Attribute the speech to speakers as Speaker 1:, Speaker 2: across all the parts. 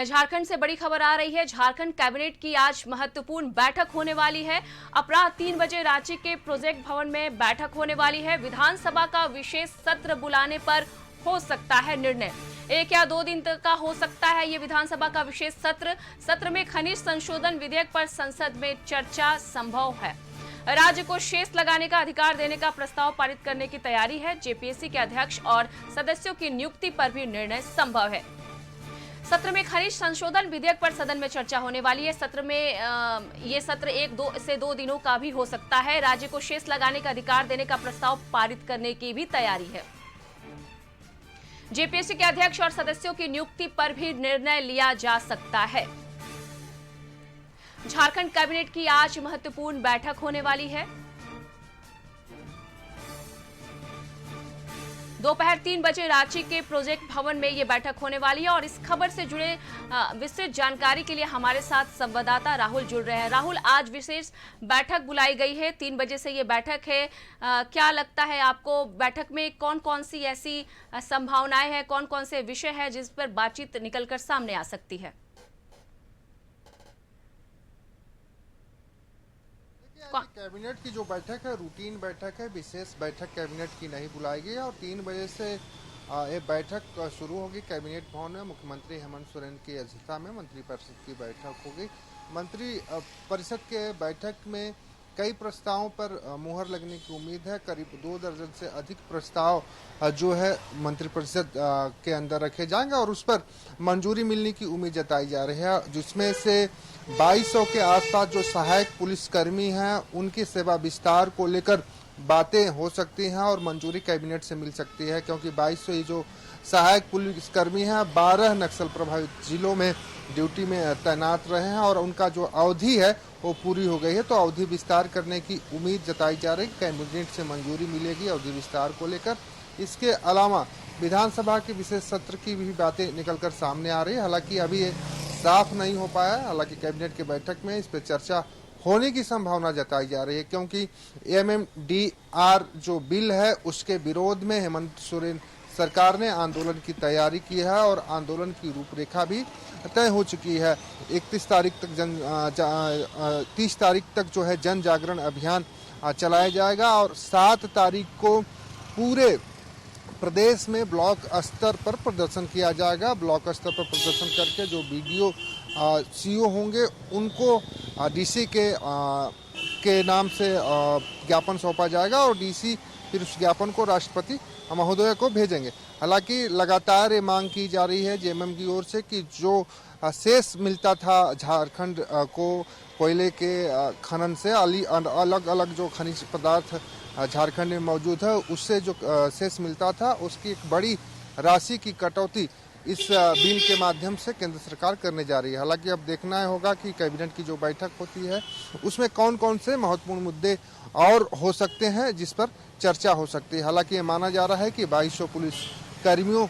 Speaker 1: झारखंड से बड़ी खबर आ रही है। झारखंड कैबिनेट की आज महत्वपूर्ण बैठक होने वाली है। अपराह 3 बजे रांची के प्रोजेक्ट भवन में बैठक होने वाली है। विधानसभा का विशेष सत्र बुलाने पर हो सकता है निर्णय। 1 या 2 दिन तक का हो सकता है ये विधानसभा का विशेष सत्र में खनिज संशोधन विधेयक पर संसद में चर्चा संभव है। राज्य को शेष लगाने का अधिकार देने का प्रस्ताव पारित करने की तैयारी है। जेपीएससी के अध्यक्ष और सदस्यों की नियुक्ति पर भी निर्णय संभव है। सत्र में खनिज संशोधन विधेयक पर सदन में चर्चा होने वाली है। ये सत्र 1 से 2 दिनों का भी हो सकता है। राज्य को शेष लगाने का अधिकार देने का प्रस्ताव पारित करने की भी तैयारी है। जेपीएससी के अध्यक्ष और सदस्यों की नियुक्ति पर भी निर्णय लिया जा सकता है। झारखंड कैबिनेट की आज महत्वपूर्ण बैठक होने वाली है। दोपहर 3 बजे रांची के प्रोजेक्ट भवन में यह बैठक होने वाली है और इस खबर से जुड़े विस्तृत जानकारी के लिए हमारे साथ संवाददाता राहुल जुड़ रहे हैं। राहुल, आज विशेष बैठक बुलाई गई है, 3 बजे से ये बैठक है। क्या लगता है आपको, बैठक में कौन कौन सी ऐसी संभावनाएं हैं, कौन कौन से विषय है जिस पर बातचीत निकलकर सामने आ सकती है?
Speaker 2: कैबिनेट की जो बैठक है रूटीन बैठक है, विशेष बैठक कैबिनेट की नहीं बुलाई गई और 3 बजे से ये बैठक शुरू होगी। कैबिनेट भवन में मुख्यमंत्री हेमंत सोरेन की अध्यक्षता में मंत्रिपरिषद की बैठक होगी। मंत्री परिषद के बैठक में कई प्रस्तावों पर मुहर लगने की उम्मीद है। करीब 2 दर्जन से अधिक प्रस्ताव जो है मंत्रिपरिषद के अंदर रखे जाएंगे और उस पर मंजूरी मिलने की उम्मीद जताई जा रही है, जिसमें से 2200 के आसपास जो सहायक पुलिसकर्मी हैं उनकी सेवा विस्तार को लेकर बातें हो सकती हैं और मंजूरी कैबिनेट से मिल सकती है, क्योंकि 2200 ये जो सहायक पुलिसकर्मी हैं 12 नक्सल प्रभावित जिलों में ड्यूटी में तैनात रहे हैं और उनका जो अवधि है वो पूरी हो गई है, तो अवधि विस्तार करने की उम्मीद जताई जा रही है। कैबिनेट से मंजूरी मिलेगी अवधि विस्तार को लेकर। इसके अलावा विधानसभा के विशेष सत्र की भी बातें निकलकर सामने आ रही है। हालांकि अभी ये साफ नहीं हो पाया है। हालांकि कैबिनेट की बैठक में इस पर चर्चा होने की संभावना जताई जा रही है, क्योंकि एमएमडीआर जो बिल है उसके विरोध में हेमंत सोरेन सरकार ने आंदोलन की तैयारी की है और आंदोलन की रूपरेखा भी तय हो चुकी है। 30 तारीख तक जो है जन जागरण अभियान चलाया जाएगा और 7 तारीख को पूरे प्रदेश में ब्लॉक स्तर पर प्रदर्शन किया जाएगा। ब्लॉक स्तर पर प्रदर्शन करके जो बीडीओ सीओ होंगे उनको डीसी के नाम से ज्ञापन सौंपा जाएगा और डीसी फिर उस ज्ञापन को राष्ट्रपति महोदय को भेजेंगे। हालांकि लगातार ये मांग की जा रही है जेएमएम की ओर से कि जो शेष मिलता था झारखंड को कोयले के खनन से, अलग अलग जो खनिज पदार्थ झारखंड में मौजूद है उससे जो शेष मिलता था उसकी एक बड़ी राशि की कटौती इस बिल के माध्यम से केंद्र सरकार करने जा रही है। हालांकि अब देखना होगा कि कैबिनेट की जो बैठक होती है उसमें कौन कौन से महत्वपूर्ण मुद्दे और हो सकते हैं जिस पर चर्चा हो सकती है। हालांकि ये माना जा रहा है कि 2200 पुलिस कर्मियों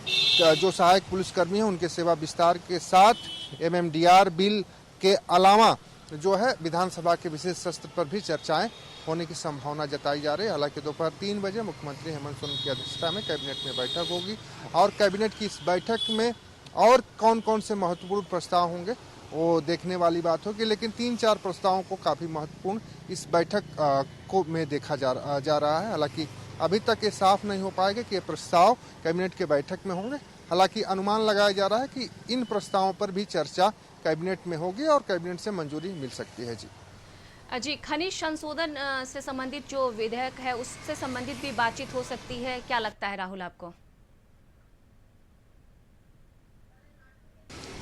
Speaker 2: जो सहायक पुलिसकर्मी हैं उनके सेवा विस्तार के साथ एमएमडीआर बिल के अलावा जो है विधानसभा के विशेष सत्र पर भी चर्चाएं होने की संभावना जताई जा रही है। हालांकि दोपहर 3 बजे मुख्यमंत्री हेमंत सोरेन की अध्यक्षता में कैबिनेट में बैठक होगी और कैबिनेट की इस बैठक में और कौन कौन से महत्वपूर्ण प्रस्ताव होंगे वो देखने वाली बात होगी। लेकिन 3-4 प्रस्तावों को काफ़ी महत्वपूर्ण इस बैठक को में देखा जा रहा है। हालांकि अभी तक ये साफ नहीं हो पाएगा कि ये प्रस्ताव कैबिनेट के बैठक में होंगे। हालांकि अनुमान लगाया जा रहा है कि इन प्रस्तावों पर भी चर्चा कैबिनेट में होगी और कैबिनेट से मंजूरी मिल सकती है।
Speaker 1: जी, खनिज संशोधन से संबंधित जो विधेयक है उससे संबंधित भी बातचीत हो सकती है, क्या लगता है राहुल आपको?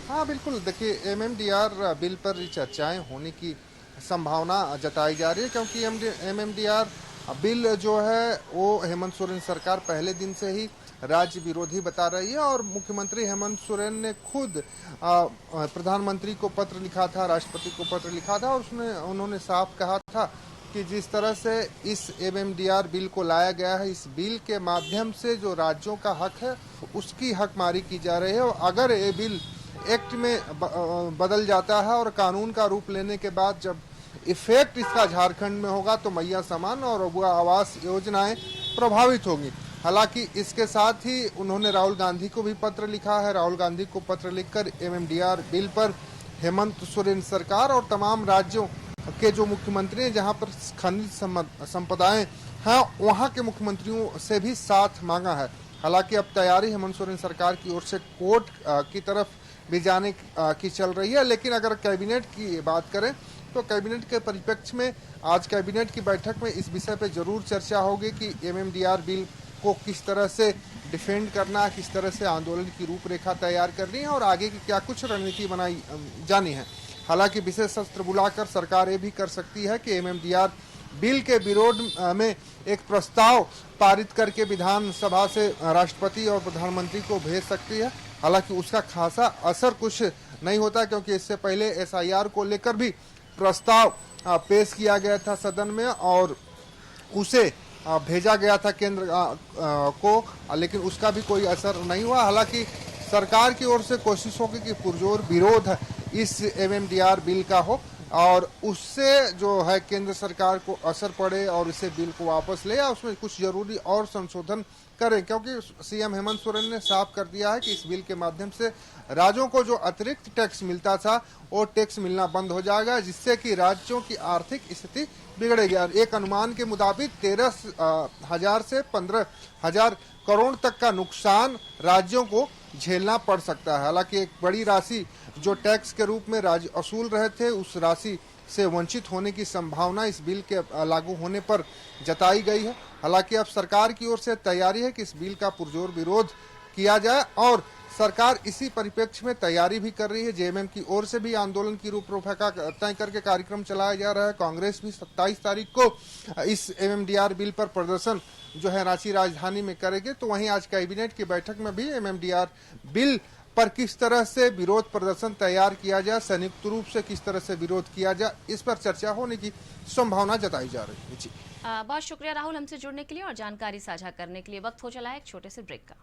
Speaker 2: हाँ बिल्कुल, देखिए एमएमडीआर बिल पर चर्चाएं होने की संभावना जताई जा रही है, क्योंकि एमएमडीआर बिल जो है वो हेमंत सोरेन सरकार पहले दिन से ही राज्य विरोधी बता रही है और मुख्यमंत्री हेमंत सोरेन ने खुद प्रधानमंत्री को पत्र लिखा था, राष्ट्रपति को पत्र लिखा था और उन्होंने साफ कहा था कि जिस तरह से इस एमएमडीआर बिल को लाया गया है, इस बिल के माध्यम से जो राज्यों का हक है उसकी हकमारी की जा रही है और अगर ये बिल एक्ट में बदल जाता है और कानून का रूप लेने के बाद जब इफेक्ट इसका झारखंड में होगा तो मैया समान और अबुआ आवास योजनाएं प्रभावित होंगी। हालांकि इसके साथ ही उन्होंने राहुल गांधी को भी पत्र लिखा है। राहुल गांधी को पत्र लिखकर एमएमडीआर बिल पर हेमंत सोरेन सरकार और तमाम राज्यों के जो मुख्यमंत्री हैं जहां पर खनिज संपदाएं हैं वहां के मुख्यमंत्रियों से भी साथ मांगा है। हालांकि अब तैयारी हेमंत सोरेन सरकार की ओर से कोर्ट की तरफ भी जाने की चल रही है। लेकिन अगर कैबिनेट की बात करें तो कैबिनेट के परिप्रेक्ष्य में आज कैबिनेट की बैठक में इस विषय पर जरूर चर्चा होगी कि एमएमडीआर बिल को किस तरह से डिफेंड करना है, किस तरह से आंदोलन की रूपरेखा तैयार करनी है और आगे की क्या कुछ रणनीति बनाई जानी है। हालांकि विशेष सत्र बुलाकर सरकार ये भी कर सकती है कि एमएमडीआर बिल के विरोध में एक प्रस्ताव पारित करके विधानसभा से राष्ट्रपति और प्रधानमंत्री को भेज सकती है। हालांकि उसका खासा असर कुछ नहीं होता, क्योंकि इससे पहले एसआईआर को लेकर भी प्रस्ताव पेश किया गया था सदन में और उसे भेजा गया था केंद्र को, लेकिन उसका भी कोई असर नहीं हुआ। हालांकि सरकार की ओर से कोशिश होगी कि पुरजोर विरोध इस एमएमडीआर बिल का हो और उससे जो है केंद्र सरकार को असर पड़े और इसे बिल को वापस ले या उसमें कुछ जरूरी और संशोधन करें, क्योंकि सीएम हेमंत सोरेन ने साफ कर दिया है कि इस बिल के माध्यम से राज्यों को जो अतिरिक्त टैक्स मिलता था वो टैक्स मिलना बंद हो जाएगा, जिससे कि राज्यों की आर्थिक स्थिति बिगड़ेगी। और एक अनुमान के मुताबिक 13,000 से 15,000 करोड़ तक का नुकसान राज्यों को झेलना पड़ सकता है। हालांकि एक बड़ी राशि जो टैक्स के रूप में राज्य वसूल रहे थे उस राशि से वंचित होने की संभावना इस बिल के लागू होने पर जताई गई है। हालांकि अब सरकार की ओर से तैयारी है कि इस बिल का पुरजोर विरोध किया जाए और सरकार इसी परिप्रेक्ष्य में तैयारी भी कर रही है। जेएमएम की ओर से भी आंदोलन की रूपरेखा तय करके कार्यक्रम चलाया जा रहा है। कांग्रेस भी 27 तारीख को इस एमएमडीआर बिल पर प्रदर्शन जो है रांची राजधानी में करेंगे। तो वहीं आज कैबिनेट की बैठक में भी एमएमडीआर बिल पर किस तरह से विरोध प्रदर्शन तैयार किया जाए, संयुक्त रूप से किस तरह से विरोध किया जाए, इस पर चर्चा होने की संभावना जताई जा रही है। जी
Speaker 1: बहुत शुक्रिया राहुल हमसे जुड़ने के लिए और जानकारी साझा करने के लिए। वक्त हो चला है एक छोटे से ब्रेक का।